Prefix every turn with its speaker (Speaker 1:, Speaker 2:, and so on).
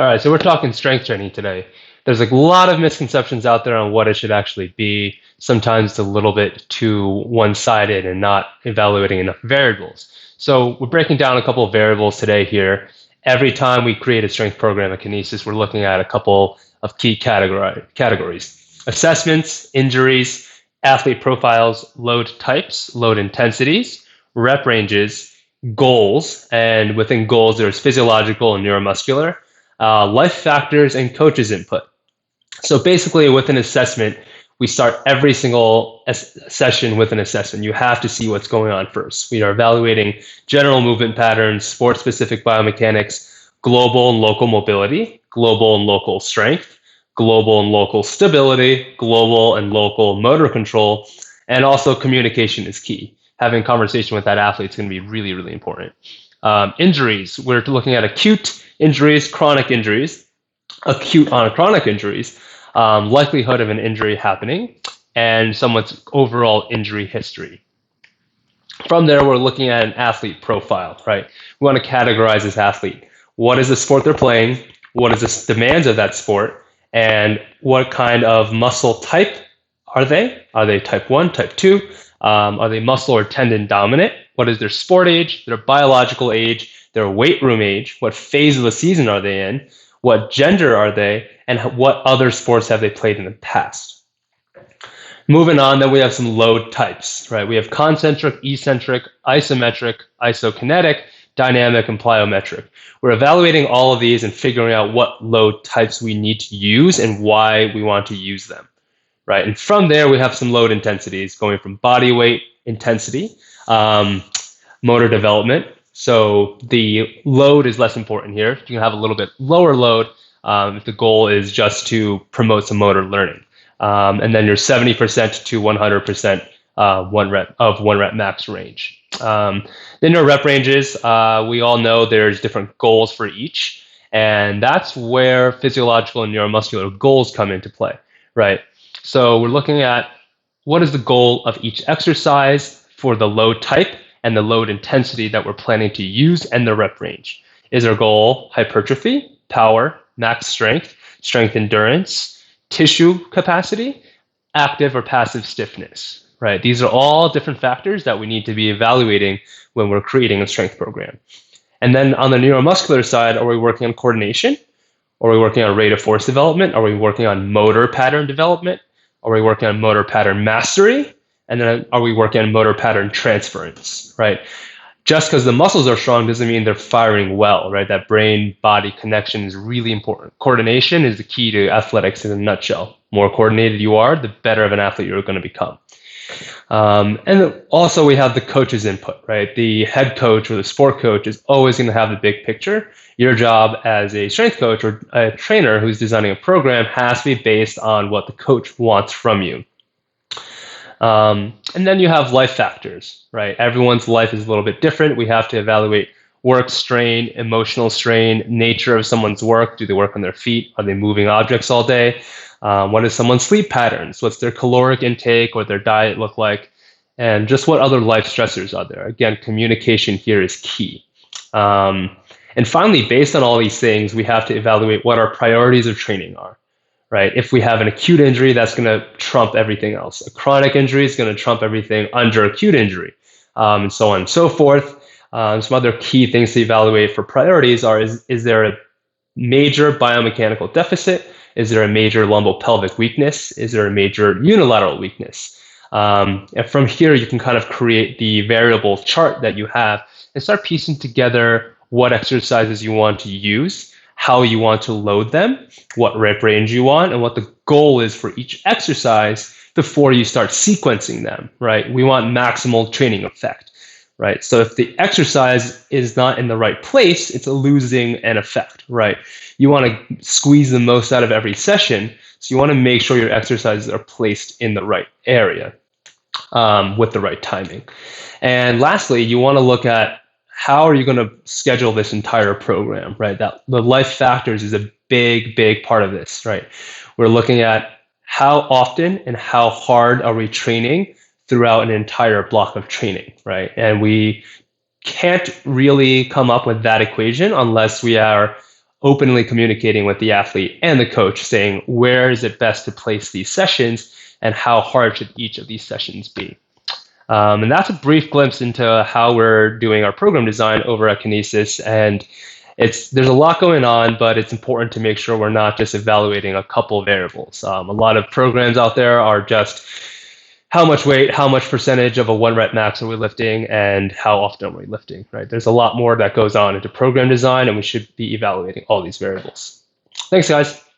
Speaker 1: All right, so we're talking strength training today. There's a lot of misconceptions out there on what it should actually be. Sometimes it's a little bit too one-sided and not evaluating enough variables. So we're breaking down a couple of variables today here. Every time we create a strength program at Kinesis, we're looking at a couple of key categories. Assessments, injuries, athlete profiles, load types, load intensities, rep ranges, goals, and within goals, there's physiological and neuromuscular, life factors, and coaches' input. So basically, with an assessment, we start every single session with an assessment. You have to see what's going on first. We are evaluating general movement patterns, sport-specific biomechanics, global and local mobility, global and local strength, global and local stability, global and local motor control, and also communication is key. Having a conversation with that athlete is going to be really, really important. Injuries, we're looking at acute injuries, chronic injuries, acute on chronic injuries, likelihood of an injury happening, and someone's overall injury history. From there, we're looking at an athlete profile, right? We want to categorize this athlete. What is the sport they're playing? What is the demands of that sport? And what kind of muscle type are they? Are they type 1, type 2? Are they muscle or tendon dominant? What is their sport age, their biological age, their weight room age? What phase of the season are they in? What gender are they? And what other sports have they played in the past? Moving on, then we have some load types, right? We have concentric, eccentric, isometric, isokinetic, dynamic, and plyometric. We're evaluating all of these and figuring out what load types we need to use and why we want to use them, right? And from there, we have some load intensities going from body weight intensity, motor development. So the load is less important here. You can have a little bit lower load if the goal is just to promote some motor learning. And then your 70% to 100% one rep max range. Then your rep ranges, we all know there's different goals for each. And that's where physiological and neuromuscular goals come into play, right? So we're looking at what is the goal of each exercise for the load type and the load intensity that we're planning to use and the rep range. Is our goal hypertrophy, power, max strength, strength endurance, tissue capacity, active or passive stiffness, right? These are all different factors that we need to be evaluating when we're creating a strength program. And then on the neuromuscular side, are we working on coordination? Are we working on rate of force development? Are we working on motor pattern development? Are we working on motor pattern mastery? And then are we working on motor pattern transference, right? Just because the muscles are strong doesn't mean they're firing well, right? That brain-body connection is really important. Coordination is the key to athletics in a nutshell. More coordinated you are, the better of an athlete you're going to become. And also we have the coach's input, right? The head coach or the sport coach is always going to have the big picture. Your job as a strength coach or a trainer who's designing a program has to be based on what the coach wants from you. And then you have life factors, right? Everyone's life is a little bit different. We have to evaluate work strain, emotional strain, nature of someone's work. Do they work on their feet? Are they moving objects all day? What is someone's sleep patterns? What's their caloric intake or their diet look like? And just what other life stressors are there? Again, communication here is key. And finally, based on all these things, we have to evaluate what our priorities of training are. Right? If we have an acute injury, that's going to trump everything else. A chronic injury is going to trump everything under acute injury, and so on and so forth. Some other key things to evaluate for priorities are, is there a major biomechanical deficit? Is there a major lumbopelvic weakness? Is there a major unilateral weakness? And from here, you can kind of create the variable chart that you have and start piecing together what exercises you want to use, how you want to load them, what rep range you want, and what the goal is for each exercise before you start sequencing them, right? We want maximal training effect, right? So if the exercise is not in the right place, it's losing an effect, right? You want to squeeze the most out of every session, so you want to make sure your exercises are placed in the right area with the right timing. And lastly, you want to look at how are you going to schedule this entire program, right? That the life factors is a big, big part of this, right? We're looking at how often and how hard are we training throughout an entire block of training, right? And we can't really come up with that equation unless we are openly communicating with the athlete and the coach, saying where is it best to place these sessions and how hard should each of these sessions be. And that's a brief glimpse into how we're doing our program design over at Kinesis. And there's a lot going on, but it's important to make sure we're not just evaluating a couple variables. A lot of programs out there are just how much weight, how much percentage of a 1 rep max are we lifting, and how often are we lifting, right? There's a lot more that goes on into program design, and we should be evaluating all these variables. Thanks, guys.